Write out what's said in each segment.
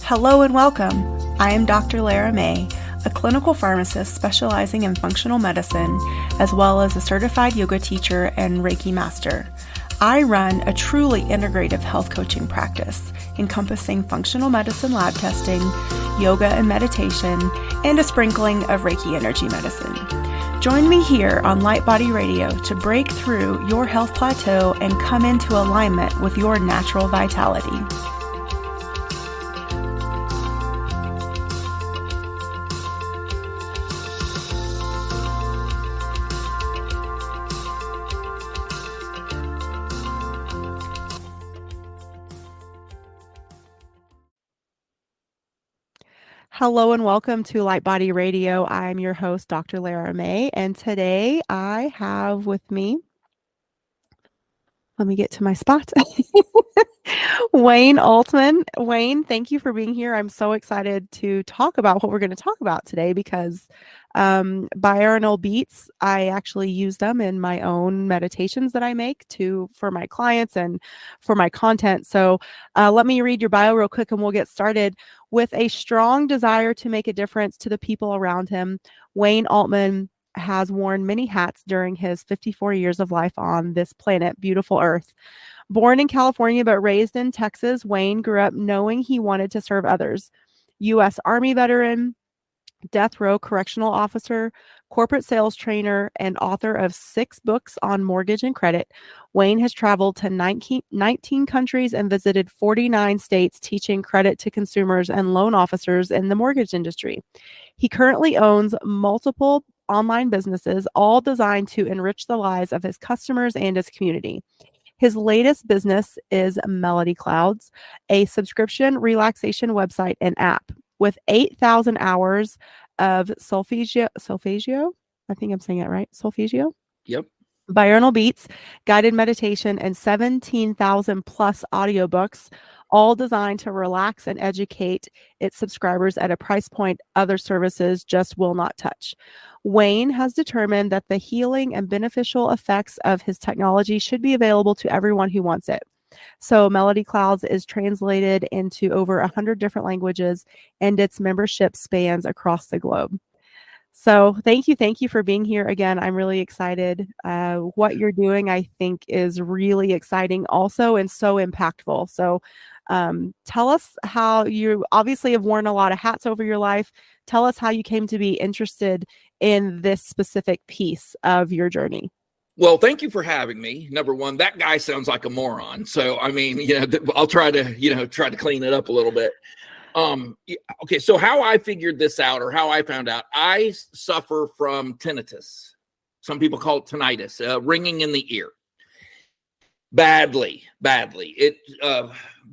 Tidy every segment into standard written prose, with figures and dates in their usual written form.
Hello and welcome. I am Dr. Lara May, a clinical pharmacist specializing in functional medicine, as well as a certified yoga teacher and Reiki master. I run a truly integrative health coaching practice, encompassing functional medicine lab testing, yoga and meditation, and a sprinkling of Reiki energy medicine. Join me here on Light Body Radio to break through your health plateau and come into alignment with your natural vitality. Hello and welcome to Light Body Radio. I'm your host, Dr. Lara May, and today I have with me, let me get to my spot, Wayne Altman. Wayne, thank you for being here. I'm so excited to talk about what we're going to talk about today because binaural beats, I actually use them in my own meditations that I make for my clients and for my content. So let me read your bio real quick and we'll get started. With a strong desire to make a difference to the people around him, Wayne Altman has worn many hats during his 54 years of life on this planet, beautiful Earth. Born in California but raised in Texas, Wayne grew up knowing he wanted to serve others. U.S. Army veteran, death row correctional officer, corporate sales trainer, and author of 6 books on mortgage and credit, Wayne has traveled to 19 countries and visited 49 states teaching credit to consumers and loan officers in the mortgage industry. He currently owns multiple online businesses, all designed to enrich the lives of his customers and his community. His latest business is Melody Clouds, a subscription relaxation website and app. With 8,000 hours of solfeggio, I think I'm saying it right, solfeggio? Yep. Binaural beats, guided meditation, and 17,000 plus audiobooks, all designed to relax and educate its subscribers at a price point other services just will not touch. Wayne has determined that the healing and beneficial effects of his technology should be available to everyone who wants it. So Melody Clouds is translated into over 100 different languages, and its membership spans across the globe. So thank you for being here again. I'm really excited. What you're doing, I think, is really exciting also and so impactful. So tell us how you obviously have worn a lot of hats over your life. Tell us how you came to be interested in this specific piece of your journey. Well, thank you for having me. Number one, that guy sounds like a moron. So, I mean, I'll try to clean it up a little bit. Okay. So how I figured this out, or how I found out, I suffer from tinnitus. Some people call it tinnitus, ringing in the ear. Badly. It,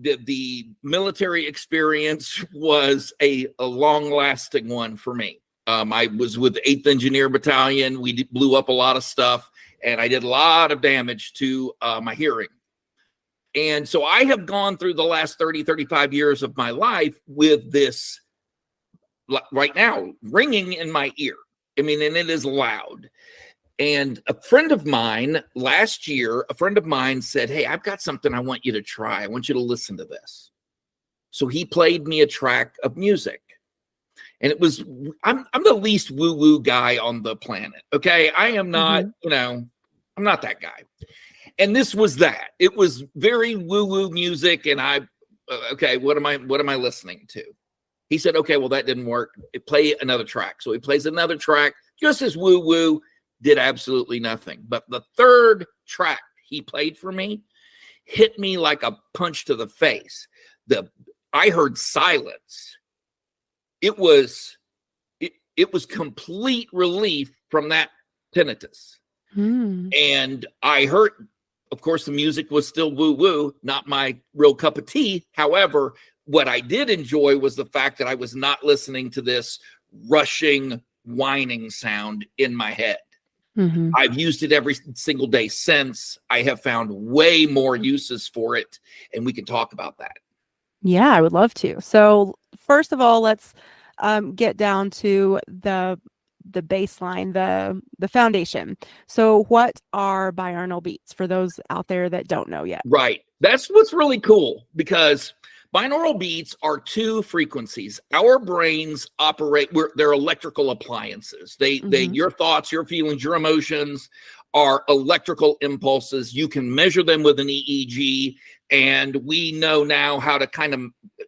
the military experience was a long lasting one for me. I was with the 8th Engineer Battalion. We blew up a lot of stuff. And I did a lot of damage to my hearing. And so I have gone through the last 30, 35 years of my life with this right now ringing in my ear. I mean, and it is loud. And a friend of mine last year, said, "Hey, I've got something I want you to try. I want you to listen to this." So he played me a track of music. And it was, I'm the least woo-woo guy on the planet. Okay. I am not, I'm not that guy. And this was that. It was very woo-woo music. And okay, what am I listening to? He said, okay, well, that didn't work. Play another track. So he plays another track, just as woo-woo, did absolutely nothing. But the third track he played for me hit me like a punch to the face. I heard silence. It was complete relief from that tinnitus. And I heard, of course, the music was still woo-woo, not my real cup of tea. However, what I did enjoy was the fact that I was not listening to this rushing, whining sound in my head. I've used it every single day since. I have found way more uses for it, and we can talk about that. Yeah, I would love to. So first of all, let's get down to the baseline, the foundation. So what are binaural beats for those out there that don't know yet? Right. That's what's really cool, because Binaural beats are two frequencies. Our brains operate, they're electrical appliances. Your thoughts, your feelings, your emotions are electrical impulses. You can measure them with an EEG, and we know now how to kind of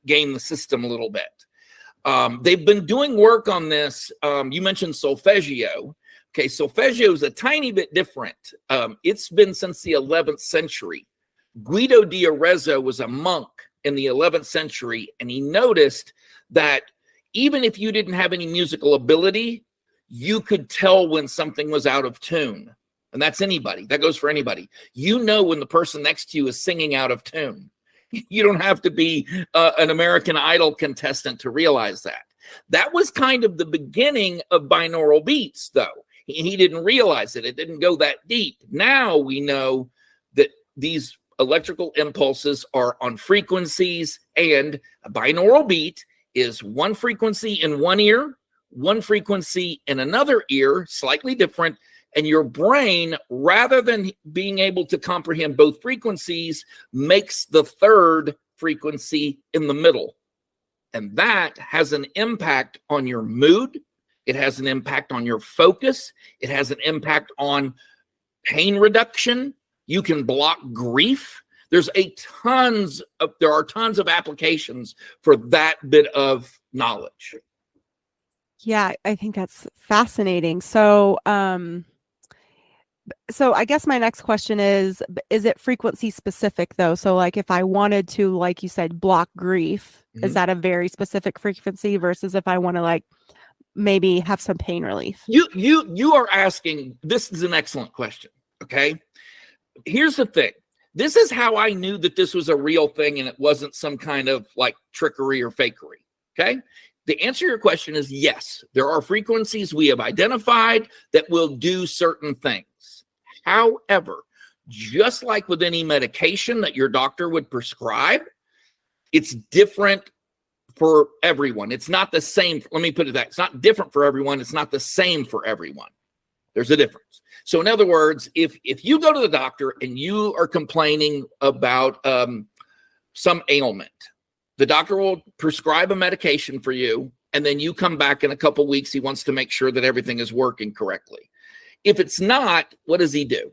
game the system a little bit. They've been doing work on this. You mentioned solfeggio. Okay, solfeggio is a tiny bit different. It's been since the 11th century. Guido di Arezzo was a monk in the 11th century, and he noticed that even if you didn't have any musical ability, you could tell when something was out of tune. And that's anybody. That goes for anybody. You know when the person next to you is singing out of tune. You don't have to be an American Idol contestant to realize that. That was kind of the beginning of binaural beats, though. He didn't realize it. It didn't go that deep. Now we know that these electrical impulses are on frequencies, and a binaural beat is one frequency in one ear, one frequency in another ear, slightly different, and your brain, rather than being able to comprehend both frequencies, makes the third frequency in the middle. And that has an impact on your mood. It has an impact on your focus. It has an impact on pain reduction. You can block grief. There are tons of applications for that bit of knowledge. Yeah, I think that's fascinating. So, so I guess my next question is it frequency specific though? So like if I wanted to, like you said, block grief, is that a very specific frequency versus if I want to like maybe have some pain relief? You are asking, this is an excellent question. Okay. Here's the thing. This is how I knew that this was a real thing and it wasn't some kind of like trickery or fakery. Okay. The answer to your question is yes. There are frequencies we have identified that will do certain things. However, just like with any medication that your doctor would prescribe, it's different for everyone. It's not the same. Let me put it that it's not different for everyone. It's not the same for everyone. There's a difference. So in other words, if you go to the doctor and you are complaining about some ailment, the doctor will prescribe a medication for you, and then you come back in a couple weeks. He wants to make sure that everything is working correctly. If it's not, what does he do?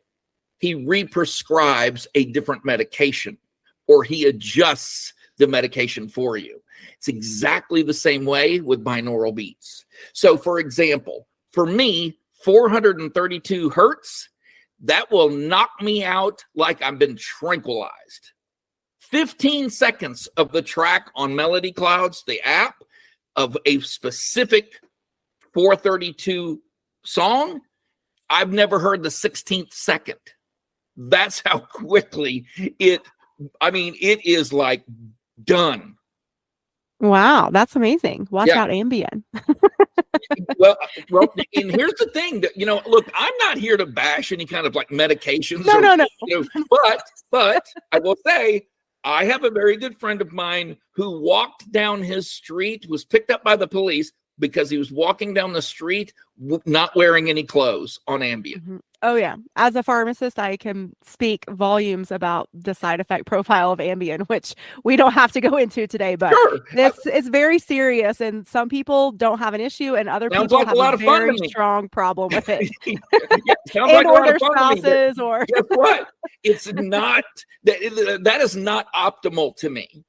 He re-prescribes a different medication, or he adjusts the medication for you. It's exactly the same way with binaural beats. So for example, for me, 432 hertz, that will knock me out like I've been tranquilized. 15 seconds of the track on Melody Clouds, the app, of a specific 432 song, I've never heard the 16th second. That's how quickly it is like done. Wow, that's amazing. Watch out, Ambien. well, and here's the thing that, look, I'm not here to bash any kind of like medications. No. But I will say, I have a very good friend of mine who walked down his street, was picked up by the police because he was walking down the street not wearing any clothes on Ambien. Mm-hmm. Oh, yeah. As a pharmacist, I can speak volumes about the side effect profile of Ambien, which we don't have to go into today. But this is very serious, and some people don't have an issue, and other people have a very strong problem with it. Sounds like or their spouses, or guess what? It's not that is not optimal to me,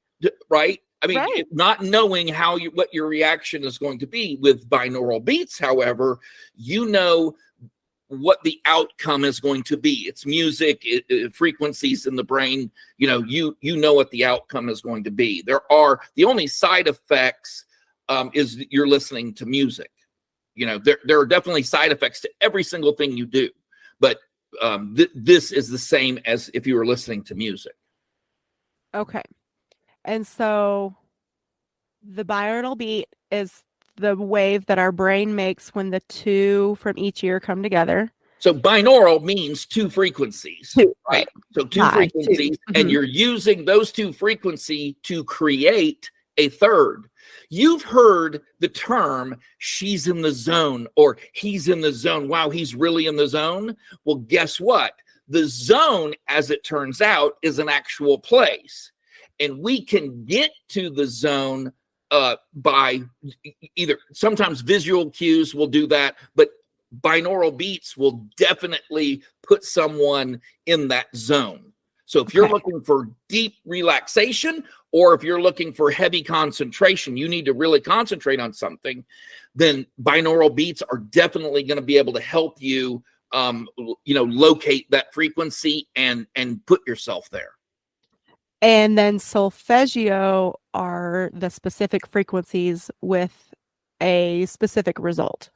right? I mean, not knowing what your reaction is going to be with binaural beats, however, what the outcome is going to be. It's music, frequencies in the brain. You know what the outcome is going to be. The only side effects is that you're listening to music. There are definitely side effects to every single thing you do, but this is the same as if you were listening to music. Okay. And so the binaural beat is the wave that our brain makes when the two from each ear come together. So binaural means two frequencies, right? So two frequencies, and you're using those two frequencies to create a third. You've heard the term, she's in the zone, or he's in the zone. Wow, he's really in the zone. Well, guess what? The zone, as it turns out, is an actual place. and we can get to the zone by either, sometimes visual cues will do that, but binaural beats will definitely put someone in that zone. So if you're looking for deep relaxation, or if you're looking for heavy concentration, you need to really concentrate on something, then binaural beats are definitely going to be able to help you, locate that frequency and put yourself there. And then solfeggio are the specific frequencies with a specific result.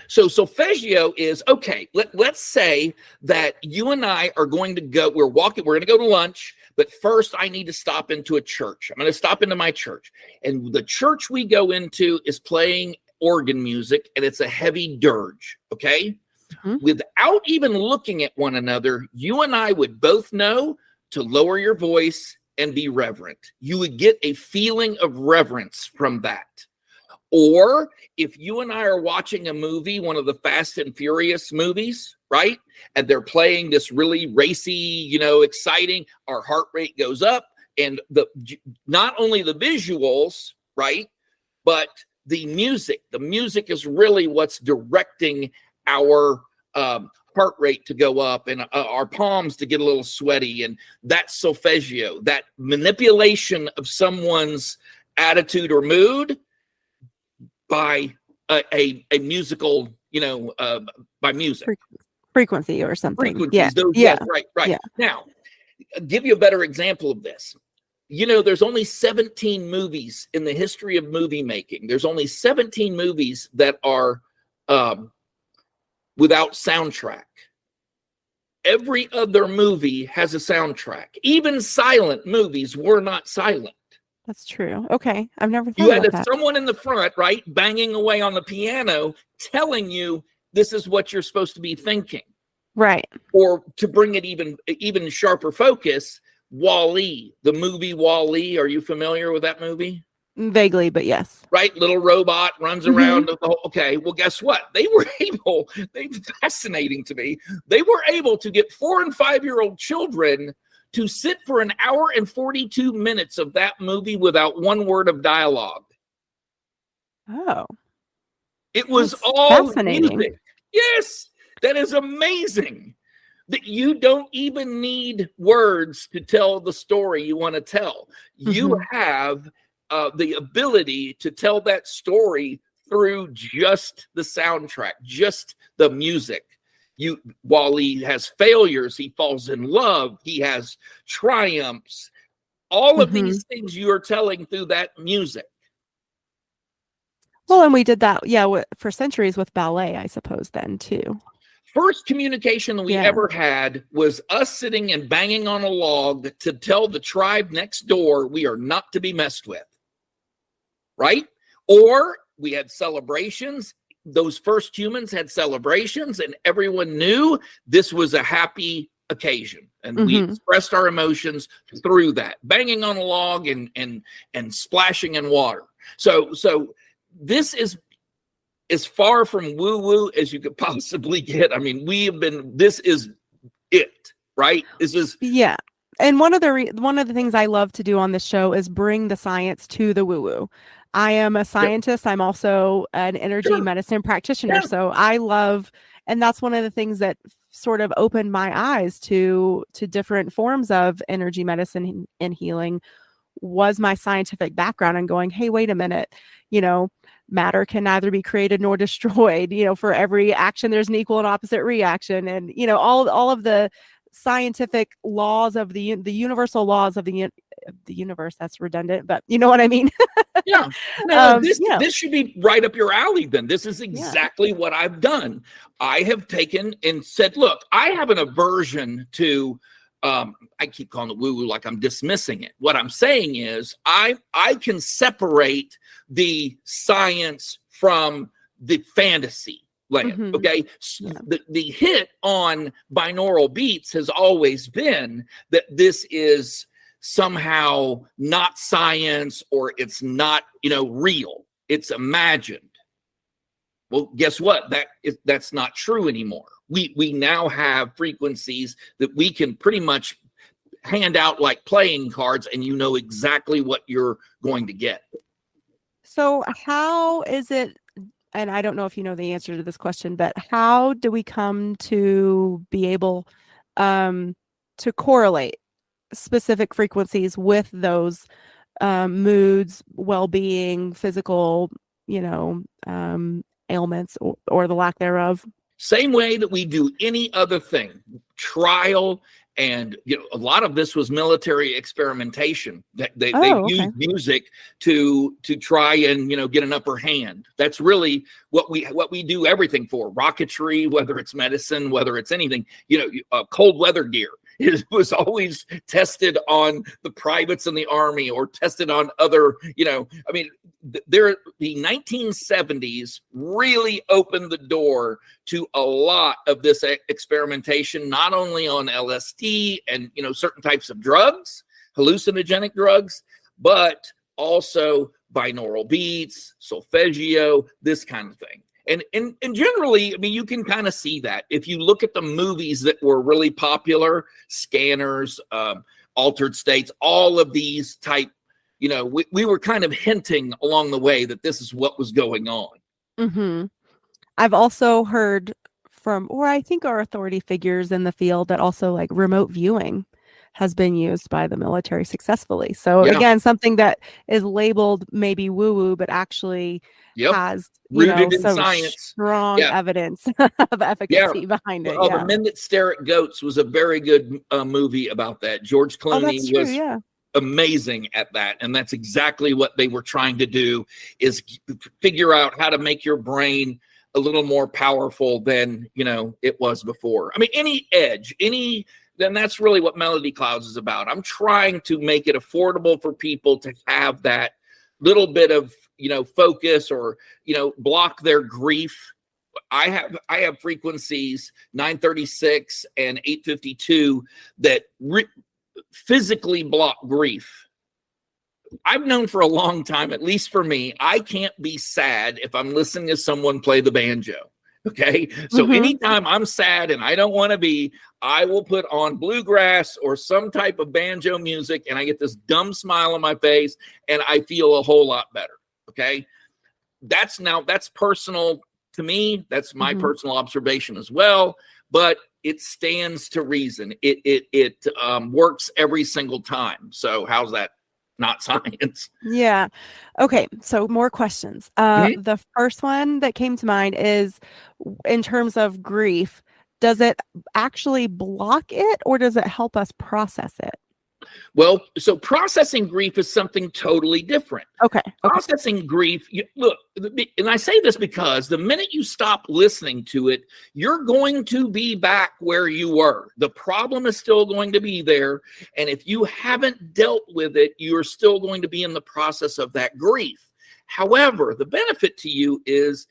So solfeggio is, okay, let's say that you and I are going to go, we're going to go to lunch, but first I need to stop into a church. I'm going to stop into my church. And the church we go into is playing organ music, and it's a heavy dirge, okay? Mm-hmm. Without even looking at one another, you and I would both know to lower your voice and be reverent. You would get a feeling of reverence from that. Or if you and I are watching a movie, one of the Fast and Furious movies, right? And they're playing this really racy, exciting, our heart rate goes up. And not only the visuals, right? But the music is really what's directing our heart rate to go up and our palms to get a little sweaty. And that's solfeggio, that manipulation of someone's attitude or mood by a musical, by music. Frequency or something. Frequencies. Yeah. Right. Yeah. Now, I'll give you a better example of this. There's only 17 movies in the history of movie making. There's only 17 movies that are without soundtrack. Every other movie has a soundtrack. Even silent movies were not silent. That's true. Okay. I've never thought you about had that. Someone in the front, right, banging away on the piano, telling you this is what you're supposed to be thinking. Right. Or to bring it even sharper focus, Wall-E, the movie Wall-E. Are you familiar with that movie? Vaguely, but yes. Right? Little robot runs around. Okay. Well, guess what? Fascinating to me. They were able to get 4 and 5-year-old children to sit for an hour and 42 minutes of that movie without one word of dialogue. Oh. It was all fascinating. Music. Yes. That is amazing. That you don't even need words to tell the story you want to tell. You have the ability to tell that story through just the soundtrack, just the music. While he has failures, he falls in love, he has triumphs. All of these things you are telling through that music. Well, and we did that, for centuries with ballet, I suppose, then too. First communication we ever had was us sitting and banging on a log to tell the tribe next door we are not to be messed with. Right? Or we had celebrations. Those first humans had celebrations, and everyone knew this was a happy occasion. And we expressed our emotions through that, banging on a log and splashing in water. So this is as far from woo-woo as you could possibly get. I mean, this is it, right? This is And one of the things I love to do on this show is bring the science to the woo-woo. I am a scientist. I'm also an energy medicine practitioner. So I love, and that's one of the things that sort of opened my eyes to different forms of energy medicine and healing was my scientific background and going, hey, wait a minute, matter can neither be created nor destroyed. For every action, there's an equal and opposite reaction. And, all of the scientific laws of the universal laws of the universe. That's redundant, but you know what I mean? This should be right up your alley then. This is exactly what I've done. I have taken and said, look, I have an aversion to, I keep calling it woo-woo like I'm dismissing it. What I'm saying is I can separate the science from the fantasy land. Okay. The hit on binaural beats has always been that this is somehow not science, or it's not, real. It's imagined. Well, guess what? That's not true anymore. We now have frequencies that we can pretty much hand out like playing cards, and you know exactly what you're going to get. So how is it, and I don't know if you know the answer to this question, but how do we come to be able to correlate specific frequencies with those moods, well-being, physical, ailments or the lack thereof? Same way that we do any other thing, trial, and a lot of this was military experimentation. They Okay. used music to try and get an upper hand. That's really what we do everything for. Rocketry, whether it's medicine, whether it's anything. Cold weather gear. It was always tested on the privates in the Army or tested on other, the 1970s really opened the door to a lot of this experimentation, not only on LSD and, certain types of drugs, hallucinogenic drugs, but also binaural beats, solfeggio, this kind of thing. And generally, you can kind of see that if you look at the movies that were really popular, Scanners, Altered States, all of these type, we were kind of hinting along the way that this is what was going on. Mm-hmm. I've also heard from, or I think our authority figures in the field, that also like remote viewing has been used by the military successfully. So again, something that is labeled maybe woo-woo, but actually has, rooted in some science, strong evidence of efficacy behind it. The Men That Stare at Goats was a very good movie about that. George Clooney was amazing at that, and that's exactly what they were trying to do, is figure out how to make your brain a little more powerful than it was before. Then that's really what Melody Clouds is about. I'm trying to make it affordable for people to have that little bit of focus, or block their grief. I have frequencies 936 and 852 that physically block grief. I've known for a long time, at least for me, I can't be sad if I'm listening to someone play the banjo. Okay. So anytime I'm sad and I don't want to be, I will put on bluegrass or some type of banjo music, and I get this dumb smile on my face and I feel a whole lot better. Okay. That's personal to me. That's my personal observation as well, but it stands to reason. It works every single time. So how's that not science? Yeah. Okay. So more questions. The first one that came to mind is, in terms of grief, does it actually block it, or does it help us process it? Well, so processing grief is something totally different. Okay. Processing grief, look, and I say this because the minute you stop listening to it, you're going to be back where you were. The problem is still going to be there. And if you haven't dealt with it, you're still going to be in the process of that grief. However, the benefit to you is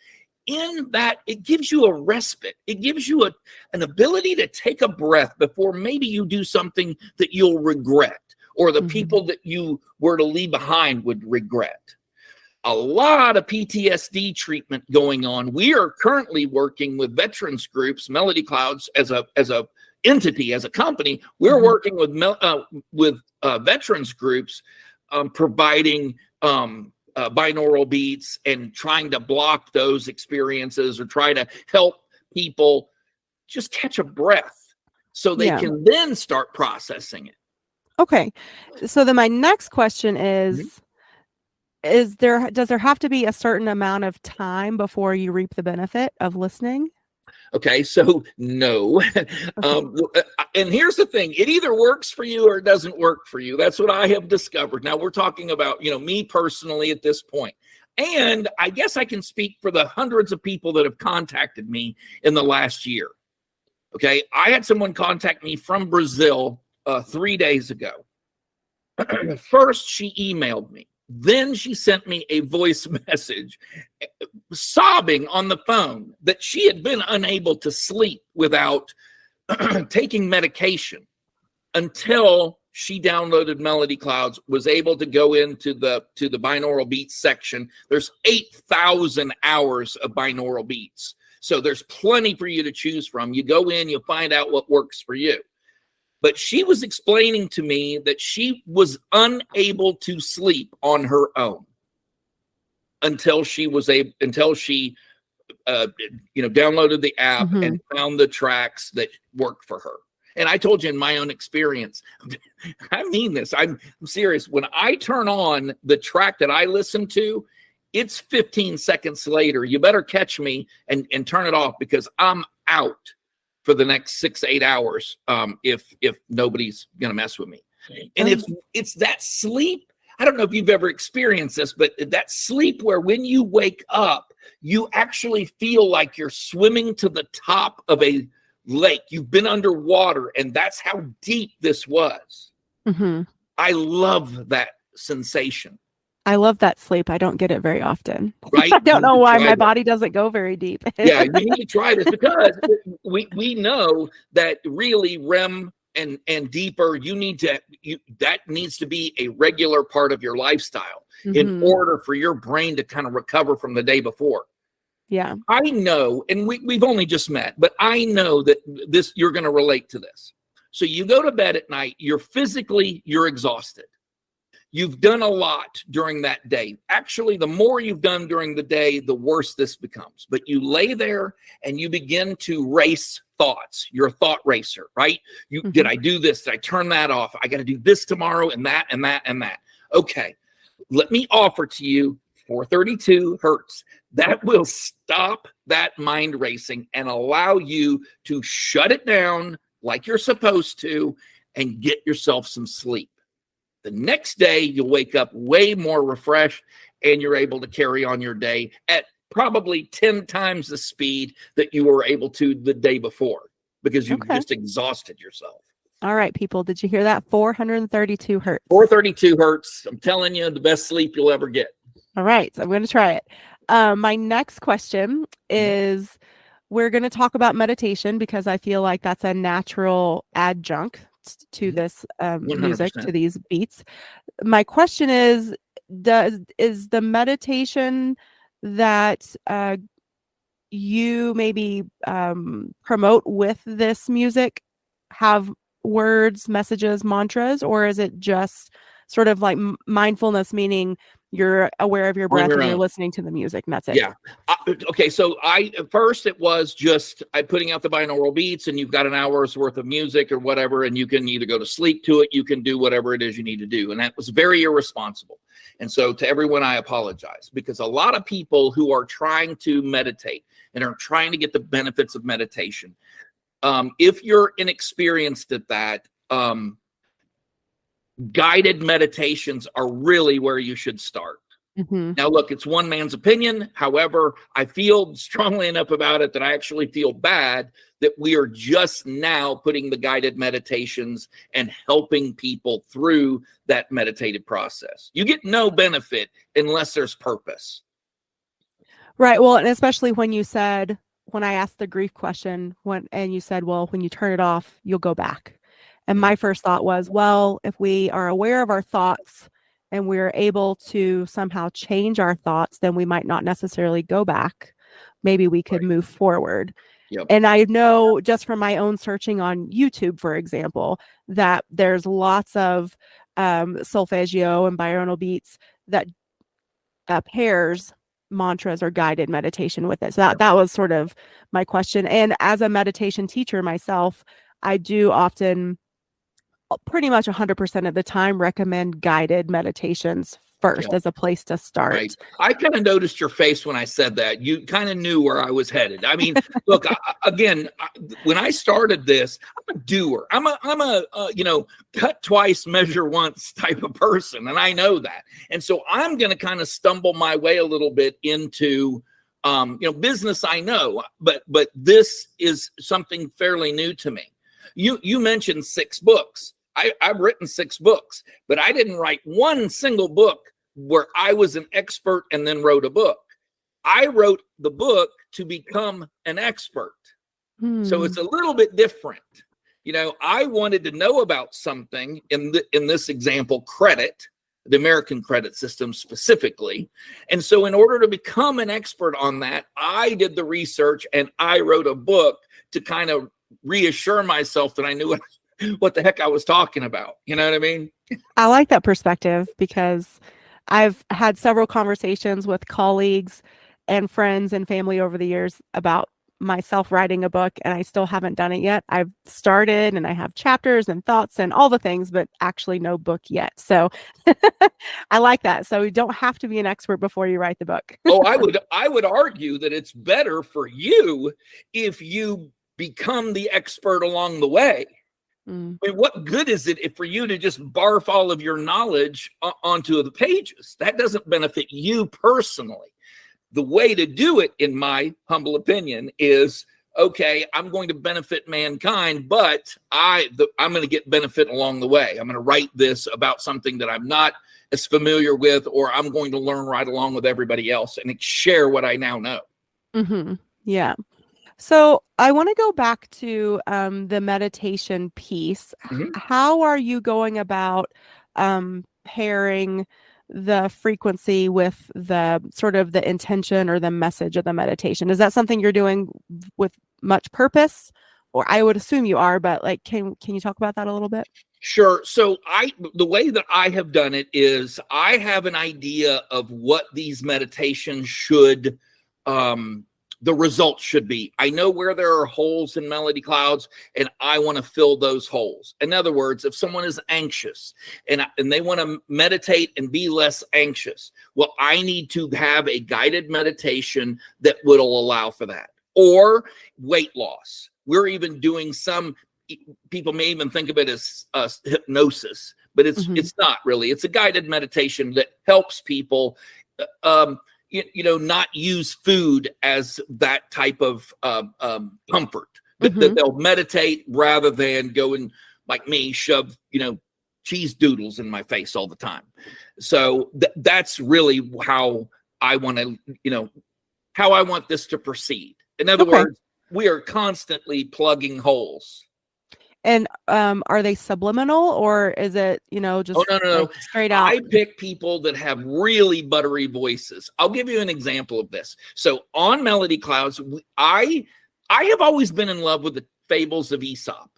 in that it gives you a respite. It gives you an ability to take a breath before maybe you do something that you'll regret, or the people that you were to leave behind would regret. A lot of PTSD treatment going on. We are currently working with veterans groups, Melody Clouds as a entity, as a company. We're working with veterans groups, providing binaural beats and trying to block those experiences, or try to help people just catch a breath so they can then start processing it. Okay. So then my next question is, does there have to be a certain amount of time before you reap the benefit of listening? Okay, so no. And here's the thing. It either works for you or it doesn't work for you. That's what I have discovered. Now we're talking about, me personally at this point. And I guess I can speak for the hundreds of people that have contacted me in the last year. Okay, I had someone contact me from Brazil 3 days ago. First, she emailed me. Then she sent me a voice message, sobbing on the phone that she had been unable to sleep without taking medication until she downloaded Melody Clouds, was able to go into the binaural beats section. There's 8,000 hours of binaural beats. So there's plenty for you to choose from. You go in, you find out what works for you. But she was explaining to me that she was unable to sleep on her own until she downloaded the app Mm-hmm. and found the tracks that worked for her. And I told you in my own experience, I mean this, I'm serious. When I turn on the track that I listen to, it's 15 seconds later. You better catch me and turn it off, because I'm out for the next 6-8 hours if nobody's going to mess with me. And it's that sleep. I don't know if you've ever experienced this, but that sleep where when you wake up, you actually feel like you're swimming to the top of a lake. You've been underwater, and that's how deep this was. Mm-hmm. I love that sensation. I love that sleep. I don't get it very often. Right? I don't know why my body doesn't go very deep. Yeah, you need to try this, because we know that really REM and deeper, that needs to be a regular part of your lifestyle in order for your brain to kind of recover from the day before. Yeah. I know, and we've only just met, but I know that you're going to relate to this. So you go to bed at night, you're exhausted. You've done a lot during that day. Actually, the more you've done during the day, the worse this becomes. But you lay there and you begin to race thoughts. You're a thought racer, right? Did I do this? Did I turn that off? I got to do this tomorrow, and that and that and that. Okay, let me offer to you 432 hertz. That will stop that mind racing and allow you to shut it down like you're supposed to and get yourself some sleep. The next day, you'll wake up way more refreshed, and you're able to carry on your day at probably 10 times the speed that you were able to the day before, because you've just exhausted yourself. All right, people, did you hear that? 432 hertz. 432 hertz. I'm telling you, the best sleep you'll ever get. All right, so I'm going to try it. My next question is, we're going to talk about meditation, because I feel like that's a natural adjunct to this music, to these beats. My question is the meditation that you maybe promote with this music have words, messages, mantras, or is it just sort of like mindfulness, meaning you're aware of your breath and you're listening to the music, and that's it? Yeah. Okay. So first it was just putting out the binaural beats, and you've got an hour's worth of music or whatever, and you can either go to sleep to it, you can do whatever it is you need to do. And that was very irresponsible. And so to everyone, I apologize, because a lot of people who are trying to meditate and are trying to get the benefits of meditation, if you're inexperienced at that, guided meditations are really where you should start. Now, look, it's one man's opinion. However, I feel strongly enough about it that I actually feel bad that we are just now putting the guided meditations and helping people through that meditative process. You get no benefit unless there's purpose. Right. Well, and especially when I asked the grief question, and you said, well, when you turn it off, you'll go back. And my first thought was, well, if we are aware of our thoughts and we're able to somehow change our thoughts, then we might not necessarily go back. Maybe we could move forward. Yep. And I know just from my own searching on YouTube, for example, that there's lots of solfeggio and binaural beats that pairs mantras or guided meditation with it. So that was sort of my question. And as a meditation teacher myself, I do often, pretty much 100% of the time, recommend guided meditations first as a place to start. Right. I kind of noticed your face when I said that. You kind of knew where I was headed. I mean, look, when I started this, I'm a doer. I'm a cut twice, measure once type of person, and I know that. And so I'm going to kind of stumble my way a little bit into business. I know, but this is something fairly new to me. You mentioned 6 books. I've written 6 books, but I didn't write one single book where I was an expert and then wrote a book. I wrote the book to become an expert. So it's a little bit different. I wanted to know about something, in this example, credit, the American credit system specifically. And so in order to become an expert on that, I did the research and I wrote a book to kind of reassure myself that I knew what the heck I was talking about. You know what I mean? I like that perspective because I've had several conversations with colleagues and friends and family over the years about myself writing a book, and I still haven't done it yet. I've started and I have chapters and thoughts and all the things, but actually no book yet. So I like that. So you don't have to be an expert before you write the book. Oh, I would argue that it's better for you if you become the expert along the way. Mm, I mean, what good is it if for you to just barf all of your knowledge onto the pages? That doesn't benefit you personally. The way to do it, in my humble opinion, is okay, I'm going to benefit mankind, but I'm going to get benefit along the way. I'm going to write this about something that I'm not as familiar with, or I'm going to learn right along with everybody else and share what I now know. mm-hmm. Yeah. So I want to go back to the meditation piece. Mhm. How are you going about pairing the frequency with the sort of the intention or the message of the meditation? Is that something you're doing with much purpose? Or I would assume you are, but like, can you talk about that a little bit? Sure. So the way that I have done it is I have an idea of what these meditations should, the results should be. I know where there are holes in Melody Clouds, and I want to fill those holes. In other words, if someone is anxious and they want to meditate and be less anxious, well, I need to have a guided meditation that will allow for that. Or weight loss. We're even doing some. People may even think of it as hypnosis, but it's not really. It's a guided meditation that helps people, not use food as that type of comfort. That they'll meditate rather than go and, like me, shove cheese doodles in my face all the time. So that's really how I want to, how I want this to proceed. In other words, we are constantly plugging holes. And are they subliminal, or is it, just No. like straight out? I pick people that have really buttery voices. I'll give you an example of this. So on Melody Clouds, I have always been in love with the fables of Aesop.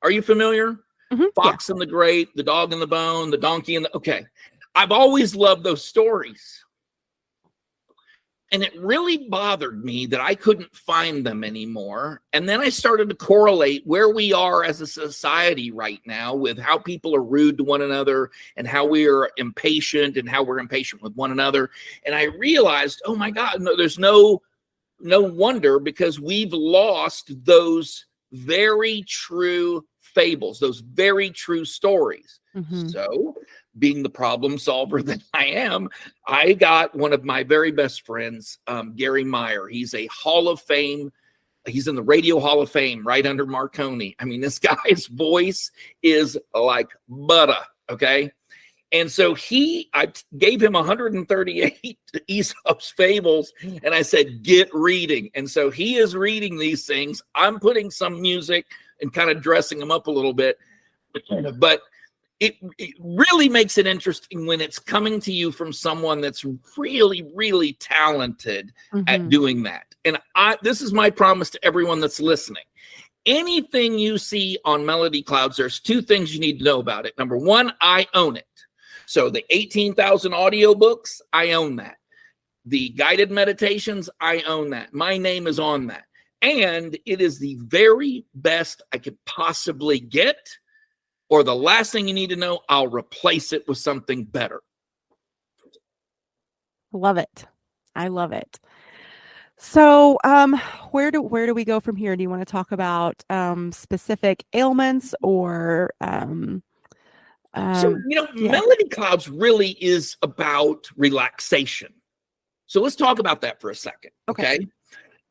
Are you familiar? Fox and the Grape, the Dog and the Bone, the Donkey and the... Okay. I've always loved those stories. And it really bothered me that I couldn't find them anymore. And then I started to correlate where we are as a society right now with how people are rude to one another and how we are impatient and how we're impatient with one another. And I realized, oh my God, no, there's no wonder, because we've lost those very true fables, those very true stories. So, being the problem solver that I am, I got one of my very best friends, Gary Meyer. He's a Hall of Fame. He's in the Radio Hall of Fame right under Marconi. I mean, this guy's voice is like butter, okay? And so I gave him 138 Aesop's fables, and I said, get reading. And so he is reading these things. I'm putting some music and kind of dressing them up a little bit. But it really makes it interesting when it's coming to you from someone that's really, really talented at doing that. And this is my promise to everyone that's listening. Anything you see on Melody Clouds, there's two things you need to know about it. Number one, I own it. So the 18,000 audiobooks, I own that. The guided meditations, I own that. My name is on that. And it is the very best I could possibly get. Or the last thing you need to know, I'll replace it with something better. Love it. I love it. So, where do we go from here? Do you want to talk about specific ailments or Melody Clouds really is about relaxation. So let's talk about that for a second. Okay.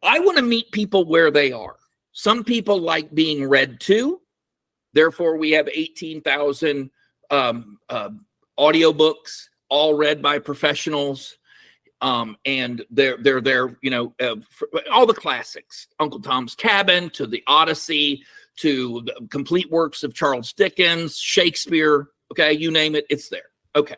I want to meet people where they are. Some people like being read to. Therefore, we have 18,000 audiobooks, all read by professionals. And they're all the classics, Uncle Tom's Cabin to the Odyssey to the complete works of Charles Dickens, Shakespeare. Okay, you name it, it's there. Okay.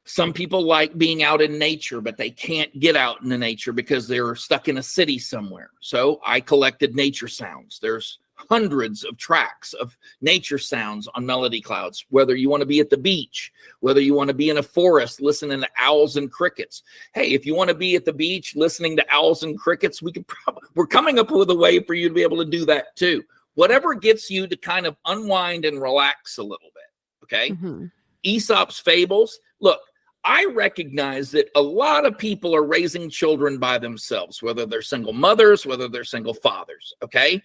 Some people like being out in nature, but they can't get out in the nature because they're stuck in a city somewhere. So I collected nature sounds. There's hundreds of tracks of nature sounds on Melody Clouds, whether you want to be at the beach, whether you want to be in a forest listening to owls and crickets. Hey, if you want to be at the beach listening to owls and crickets, we're coming up with a way for you to be able to do that too. Whatever gets you to kind of unwind and relax a little bit. Okay. Mm-hmm. Aesop's fables. Look, I recognize that a lot of people are raising children by themselves, whether they're single mothers, whether they're single fathers, okay?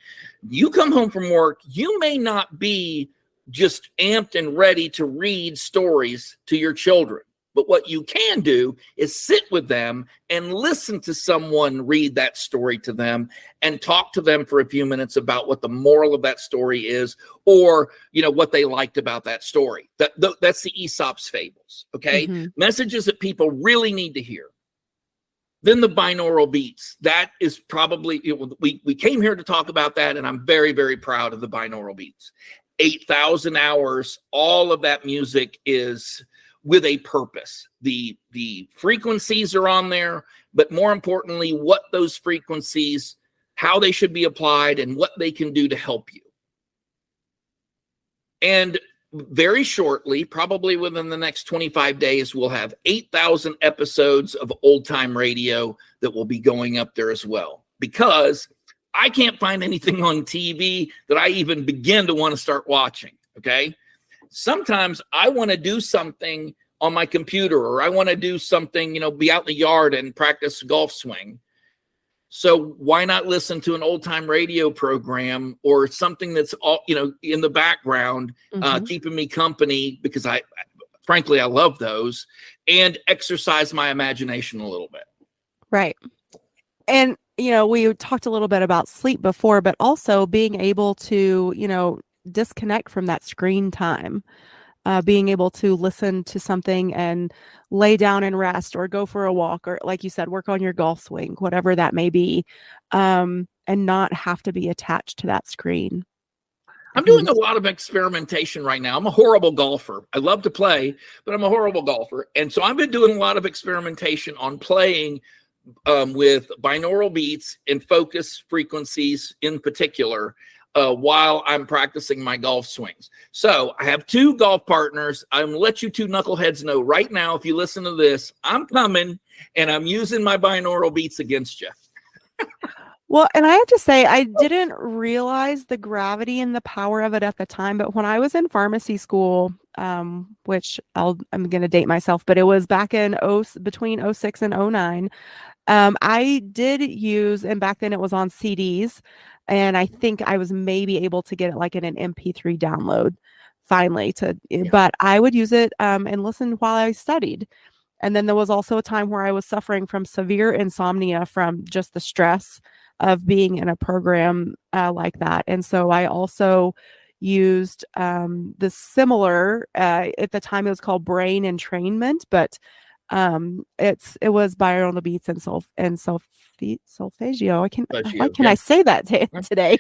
You come home from work, you may not be just amped and ready to read stories to your children. But what you can do is sit with them and listen to someone read that story to them and talk to them for a few minutes about what the moral of that story is, or, you know, what they liked about that story. That's the Aesop's fables, okay? Mm-hmm. Messages that people really need to hear. Then the binaural beats. That is probably, we came here to talk about that, and I'm very, very proud of the binaural beats. 8,000 hours, all of that music is with a purpose. The frequencies are on there, but more importantly, what those frequencies, how they should be applied, and what they can do to help you. And very shortly, probably within the next 25 days, we'll have 8,000 episodes of old time radio that will be going up there as well, because I can't find anything on TV that I even begin to want to start watching. Okay. Sometimes I want to do something on my computer, or I want to do something, you know, be out in the yard and practice golf swing. So why not listen to an old time radio program or something that's all, you know, in the background, keeping me company, because frankly, I love those, and exercise my imagination a little bit. Right. And, you know, we talked a little bit about sleep before, but also being able to, you know, disconnect from that screen time, being able to listen to something and lay down and rest, or go for a walk, or like you said, work on your golf swing, whatever that may be, and not have to be attached to that screen. I'm doing a lot of experimentation right now. I'm a horrible golfer. I love to play, but I'm a horrible golfer. And so I've been doing a lot of experimentation on playing with binaural beats and focus frequencies in particular, while I'm practicing my golf swings. So I have two golf partners. I'm going to let you two knuckleheads know right now, if you listen to this, I'm coming and I'm using my binaural beats against you. Well, and I have to say, I didn't realize the gravity and the power of it at the time, but when I was in pharmacy school, which I'm going to date myself, but it was back in between 06 and 09, I did use, and back then it was on CDs, and I think I was maybe able to get it like in an MP3 download finally but I would use it and listen while I studied. And then there was also a time where I was suffering from severe insomnia from just the stress of being in a program like that. And so I also used the similar, at the time it was called brain entrainment, but it was binaural beats and solfeggio. Why can I say that today?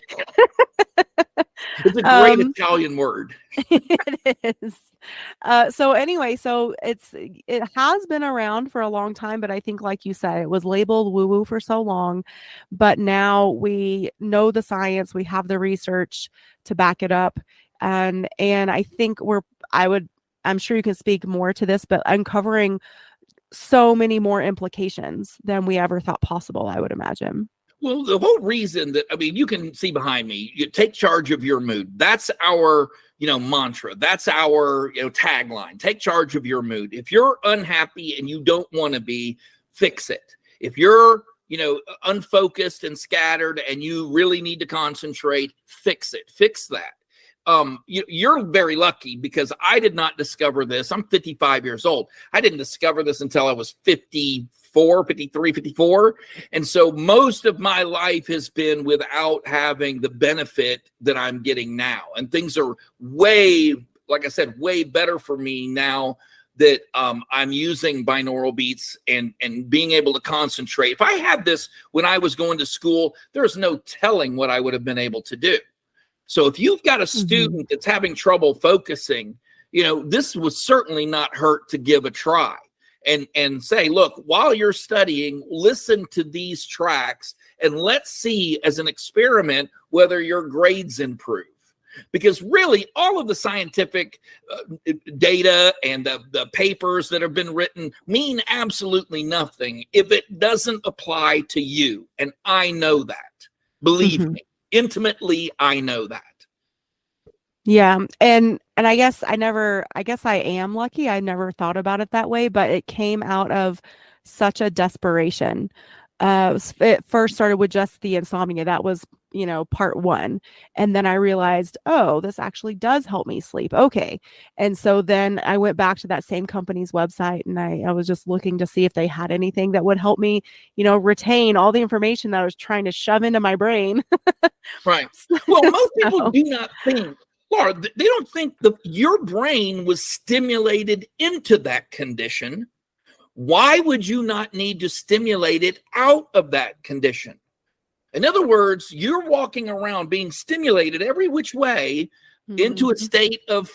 It's a great Italian word. It is. So anyway, it has been around for a long time, but I think, like you said, it was labeled woo-woo for so long, but now we know the science, we have the research to back it up. And I think I'm sure you can speak more to this, but uncovering so many more implications than we ever thought possible, I would imagine. Well, the whole reason that, I mean, you can see behind me, you take charge of your mood. That's our, mantra. That's our, tagline. Take charge of your mood. If you're unhappy and you don't want to be, fix it. If you're, unfocused and scattered and you really need to concentrate, fix it. Fix that. You're very lucky, because I did not discover this. I'm 55 years old. I didn't discover this until I was 54. And so most of my life has been without having the benefit that I'm getting now. And things are way better for me now that I'm using binaural beats and being able to concentrate. If I had this when I was going to school, there's no telling what I would have been able to do. So if you've got a student that's having trouble focusing, this would certainly not hurt to give a try and say, look, while you're studying, listen to these tracks and let's see as an experiment whether your grades improve. Because really, all of the scientific data and the papers that have been written mean absolutely nothing if it doesn't apply to you. And I know that. Believe me, intimately, I know that. Yeah. And I guess I am lucky. I never thought about it that way, but it came out of such a desperation. It first started with just the insomnia. That was, part one. And then I realized, oh, this actually does help me sleep. Okay. And so then I went back to that same company's website and I was just looking to see if they had anything that would help me, retain all the information that I was trying to shove into my brain. Right. Well, most people So, do not think, Laura, they don't think that your brain was stimulated into that condition. Why would you not need to stimulate it out of that condition? In other words, you're walking around being stimulated every which way into a mhm, state of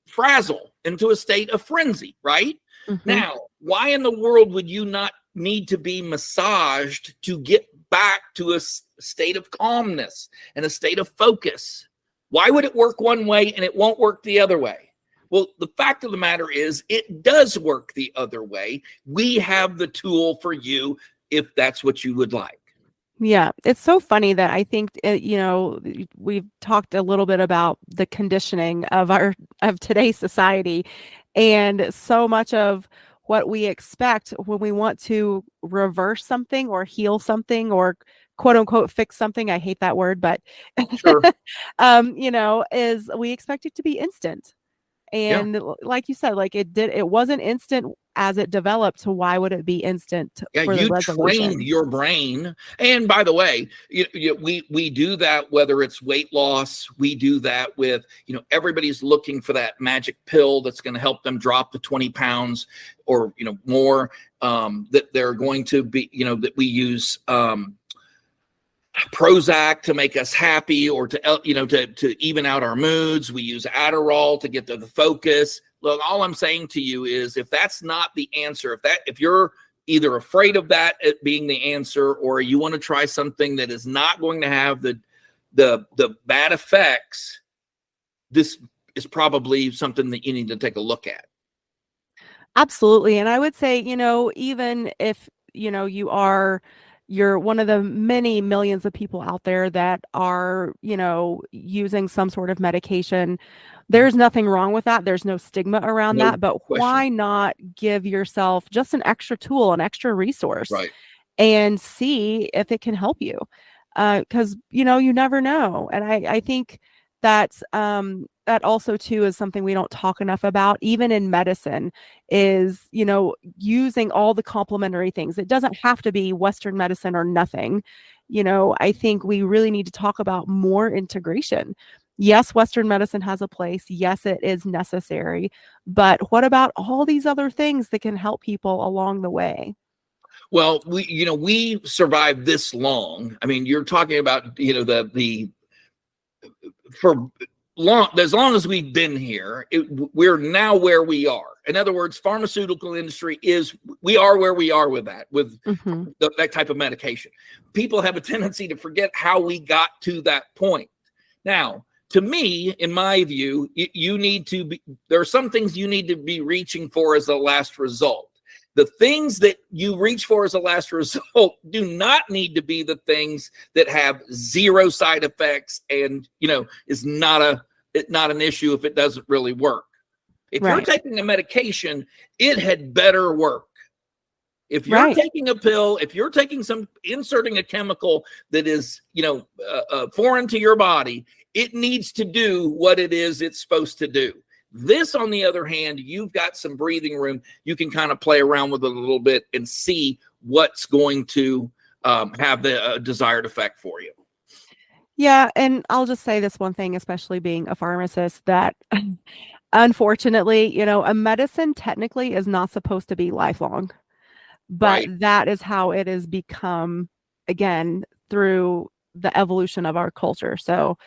frazzle, into a state of frenzy, right? mhm. Now, why in the world would you not need to be massaged to get back to a state of calmness and a state of focus? Why would it work one way and it won't work the other way? Well, the fact of the matter is it does work the other way. We have the tool for you if that's what you would like. Yeah, it's so funny that I think we've talked a little bit about the conditioning of today's society, and so much of what we expect when we want to reverse something or heal something or quote unquote fix something. I hate that word, but Sure. is we expect it to be instant. Yeah. And like you said, like it wasn't instant as it developed. So why would it be instant Yeah, for the you trained resolution? your brain. And by the way, we do that whether it's weight loss. We do that with, everybody's looking for that magic pill that's going to help them drop the 20 pounds or, more, that they're going to be, that we use Prozac to make us happy or to even out our moods. We use Adderall to get to the focus. Look, all I'm saying to you is if that's not the answer, if you're either afraid of that being the answer, or you want to try something that is not going to have the bad effects, this is probably something that you need to take a look at. Absolutely. And I would say, even if, you're one of the many millions of people out there that are, using some sort of medication, there's nothing wrong with that. There's no stigma around No that. But question. why not give yourself just an extra tool, an extra resource, Right. and see if it can help you? Because, you never know. And I think that also too is something we don't talk enough about, even in medicine, is, using all the complementary things. It doesn't have to be Western medicine or nothing. I think we really need to talk about more integration. Yes, Western medicine has a place. Yes, it is necessary. But what about all these other things that can help people along the way? Well, we survived this long. I mean, you're talking about, the for as long as we've been here, we're now where we are. In other words, pharmaceutical industry we are where we are with Hmm. that type of medication. People have a tendency to forget how we got to that point. Now, to me, in my view, there are some things you need to be reaching for as a last result. The things that you reach for as a last result do not need to be the things that have zero side effects and, is not an issue if it doesn't really work. If you're Right. taking a medication, it had better work. If you're Right. taking a pill, if you're inserting a chemical that is, foreign to your body, it needs to do what it is it's supposed to do. This, on the other hand, you've got some breathing room. You can kind of play around with it a little bit and see what's going to have the desired effect for you. Yeah, and I'll just say this one thing, especially being a pharmacist, that unfortunately, a medicine technically is not supposed to be lifelong, but Right. that is how it has become again through the evolution of our culture. So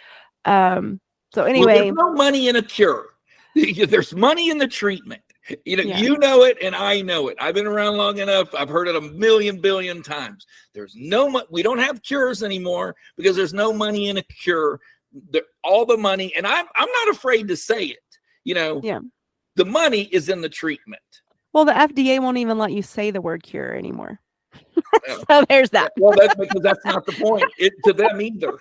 Well, there's anyway, no money in a cure. There's money in the treatment. Yeah. You know it, and I know it. I've been around long enough. I've heard it a million billion times. There's no we don't have cures anymore because there's no money in a cure. All the money, and I'm not afraid to say it. Yeah. The money is in the treatment. Well, the FDA won't even let you say the word cure anymore. Uh, So there's that. well, that's because that's not the point to them either.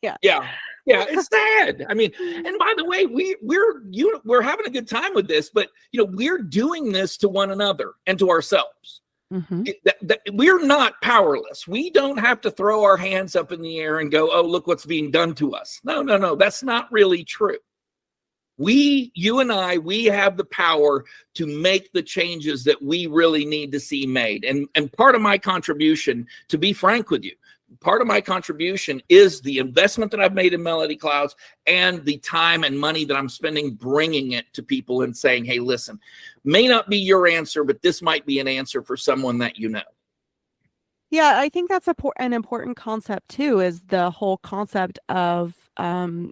Yeah. Yeah. Yeah, it's sad. I mean, and by the way, we're having a good time with this, but we're doing this to one another and to ourselves. Mm-hmm. We're not powerless. We don't have to throw our hands up in the air and go, "Oh, look what's being done to us." No. That's not really true. You and I, we have the power to make the changes that we really need to see made. And part of my contribution, to be frank with you, part of my contribution is the investment that I've made in Melody Clouds and the time and money that I'm spending bringing it to people and saying, hey, listen, may not be your answer, but this might be an answer for someone that you know. Yeah, I think that's an important concept too, is the whole concept of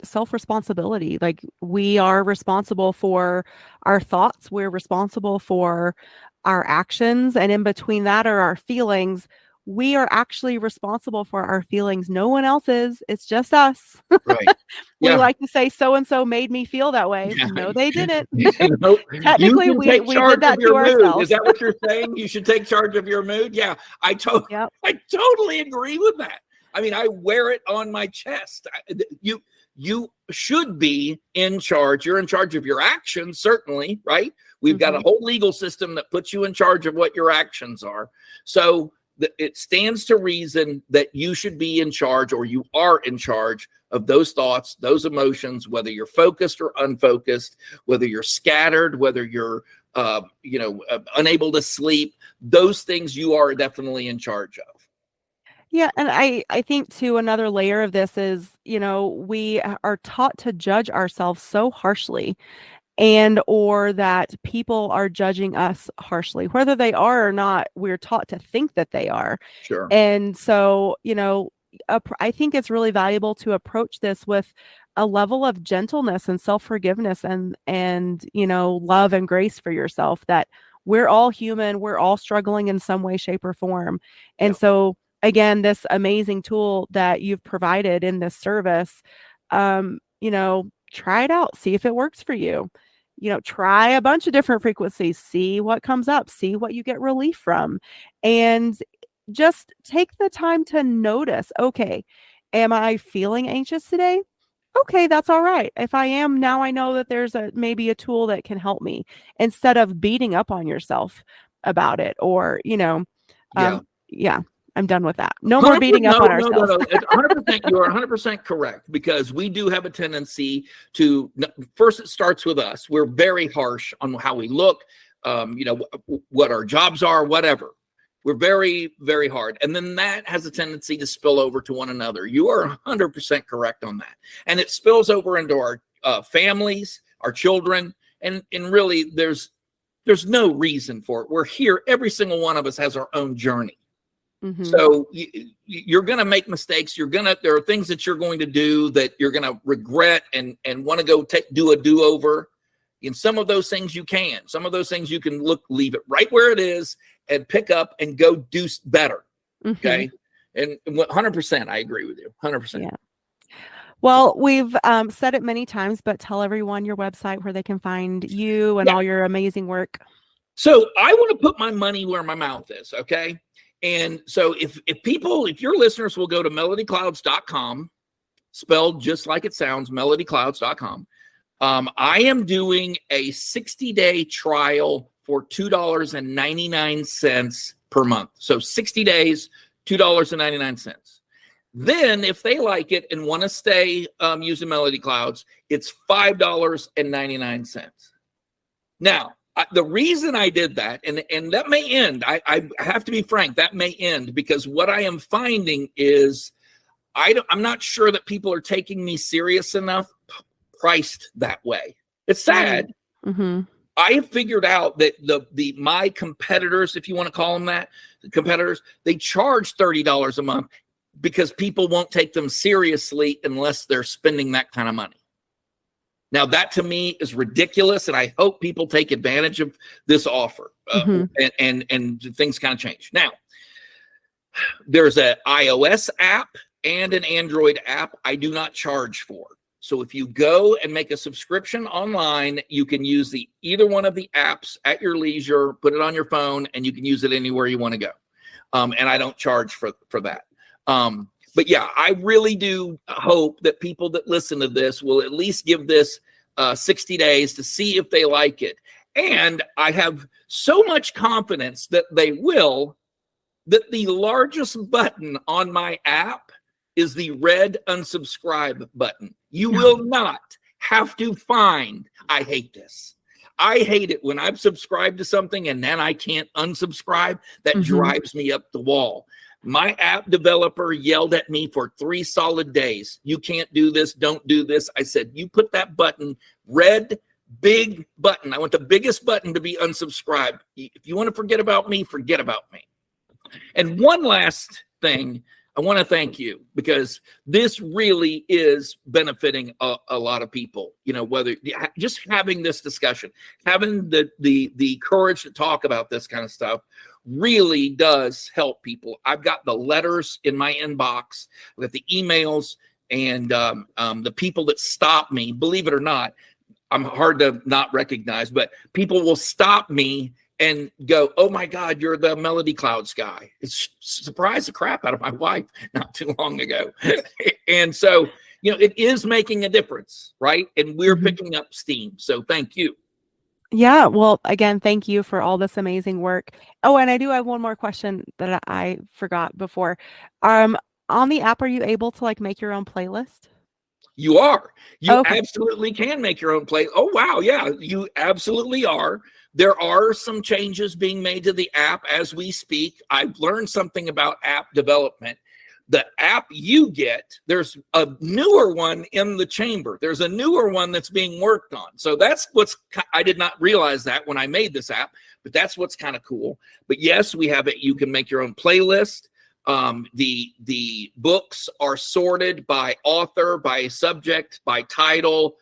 self-responsibility. Like, we are responsible for our thoughts, we're responsible for our actions, and in between that are our feelings. We are actually responsible for our feelings. No one else is. It's just us. Right. We Yeah. like to say so-and-so made me feel that way. Yeah. No, they didn't. No, Technically, you can take we charge did that of your to mood. ourselves. Is that what you're saying? You should take charge of your mood? Yeah, I totally agree with that. I mean, I wear it on my chest. You should be in charge. You're in charge of your actions, certainly, right? We've got a whole legal system that puts you in charge of what your actions are. So it stands to reason that you should be in charge, or you are in charge of those thoughts, those emotions, whether you're focused or unfocused, whether you're scattered, whether you're unable to sleep. Those things you are definitely in charge of. Yeah, and I think too, another layer of this is, we are taught to judge ourselves so harshly, or that people are judging us harshly, whether they are or not. We're taught to think that they are. Sure. And so, I think it's really valuable to approach this with a level of gentleness and self-forgiveness and love and grace for yourself, that we're all human, we're all struggling in some way, shape, or form. And so, again, this amazing tool that you've provided in this service, try it out, see if it works for you. Try a bunch of different frequencies, see what comes up, see what you get relief from, and just take the time to notice, okay, am I feeling anxious today? Okay, that's all right. If I am, now I know that there's maybe a tool that can help me, instead of beating up on yourself about it, or, yeah, I'm done with that. No more beating up on ourselves. No. 100%, you are 100% correct, because we do have a tendency to, first, it starts with us. We're very harsh on how we look, what our jobs are, whatever. We're very, very hard. And then that has a tendency to spill over to one another. You are 100% correct on that. And it spills over into our families, our children, and really there's no reason for it. We're here. Every single one of us has our own journey. Mm-hmm. So you're going to make mistakes. There are things that you're going to do that you're going to regret and want to go do a do-over. In some of those things you can. Some of those things you can leave it right where it is and pick up and go do better. Okay. And 100%, I agree with you. 100%. Yeah. Well, we've said it many times, but tell everyone your website where they can find you and all your amazing work. So I want to put my money where my mouth is. Okay. And so if your listeners will go to melodyclouds.com, spelled just like it sounds, melodyclouds.com. I am doing a 60-day trial for $2.99 per month. So 60 days, $2.99. Then if they like it and want to stay using Melody Clouds, it's $5.99. Now, the reason I did that, and that may end, I have to be frank, that may end, because what I am finding is I'm not sure that people are taking me serious enough priced that way. It's sad. Mm-hmm. I have figured out that my competitors, if you want to call them that, the competitors, they charge $30 a month because people won't take them seriously unless they're spending that kind of money. Now, that to me is ridiculous, and I hope people take advantage of this offer, and things kind of change. Now, there's an iOS app and an Android app I do not charge for. So if you go and make a subscription online, you can use either one of the apps at your leisure, put it on your phone, and you can use it anywhere you want to go. And I don't charge for that. But yeah, I really do hope that people that listen to this will at least give this 60 days to see if they like it. And I have so much confidence that they will, that the largest button on my app is the red unsubscribe button. You will not have to find, I hate this. I hate it when I've subscribed to something and then I can't unsubscribe. That drives me up the wall. My app developer yelled at me for 3 solid days. You can't do this. Don't do this. I said, you put that button, red, big button. I want the biggest button to be unsubscribed. If you want to forget about me, forget about me. And one last thing, I want to thank you, because this really is benefiting a lot of people. You know, whether just having this discussion, having the courage to talk about this kind of stuff really does help people. I've got the letters in my inbox, I've got the emails, and the people that stop me, believe it or not, I'm hard to not recognize, but people will stop me and go, oh my God, you're the Melody Clouds guy. It's surprised the crap out of my wife not too long ago. And so, you know, it is making a difference, right? And we're picking up steam. So thank you. Yeah. Well, again, thank you for all this amazing work. Oh, and I do have one more question that I forgot before. On the app, are you able to like make your own playlist? You are. You Okay. absolutely can make your own play. Oh, wow. Yeah, you absolutely are. There are some changes being made to the app as we speak. I've learned something about app development. The app you get, there's a newer one in the chamber. There's a newer one that's being worked on. So that's I did not realize that when I made this app, but that's what's kind of cool. But yes, we have it. You can make your own playlist. The books are sorted by author, by subject, by title.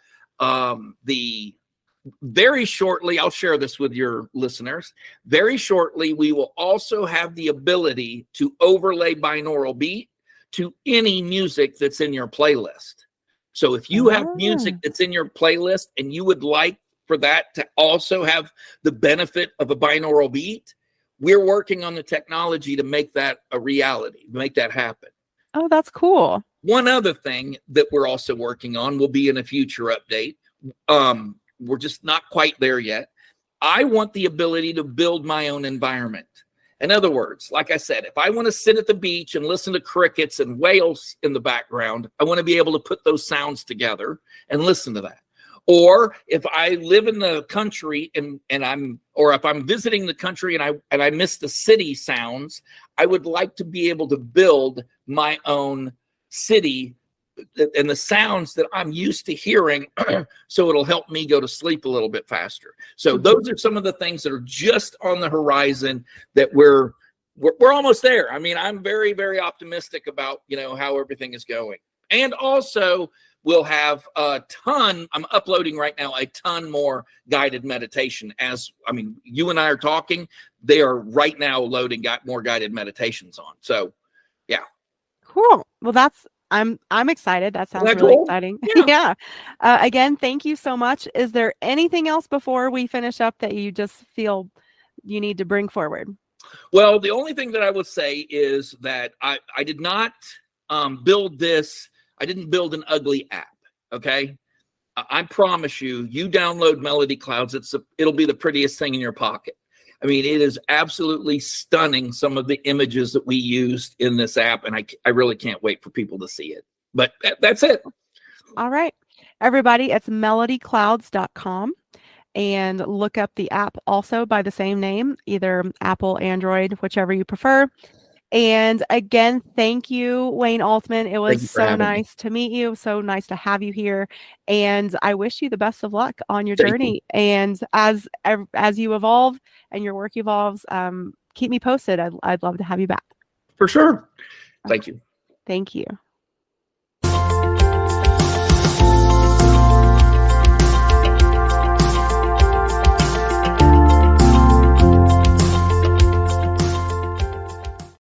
Very shortly, I'll share this with your listeners. Very shortly, we will also have the ability to overlay binaural beat to any music that's in your playlist. So if you have music that's in your playlist and you would like for that to also have the benefit of a binaural beat, we're working on the technology to make that a reality, make that happen. Oh, that's cool. One other thing that we're also working on will be in a future update. We're just not quite there yet. I want the ability to build my own environment. In other words, like I said, if I want to sit at the beach and listen to crickets and whales in the background, I want to be able to put those sounds together and listen to that. Or if I live in the country or if I'm visiting the country and I miss the city sounds, I would like to be able to build my own city and the sounds that I'm used to hearing, so it'll help me go to sleep a little bit faster. So those are some of the things that are just on the horizon that we're almost there. I mean, I'm very, very optimistic about, you know, how everything is going. And also we'll have a ton, I'm uploading right now, a ton more guided meditation. You and I are talking, they are right now loading, got more guided meditations on. So yeah. Cool. Well, I'm excited. That sounds really exciting. Yeah. Again, thank you so much. Is there anything else before we finish up that you just feel you need to bring forward? Well, the only thing that I would say is that I did not build this. I didn't build an ugly app. Okay. I promise you, you download Melody Clouds. It'll be the prettiest thing in your pocket. I mean, it is absolutely stunning, some of the images that we used in this app, and I really can't wait for people to see it. But that's it. All right. Everybody, it's melodyclouds.com, and look up the app also by the same name, either Apple, Android, whichever you prefer. And again, thank you, Wayne Altman. It was so nice to meet you. So nice to have you here. And I wish you the best of luck on your journey. And as you evolve and your work evolves, keep me posted. I'd love to have you back. For sure. Thank you. Thank you.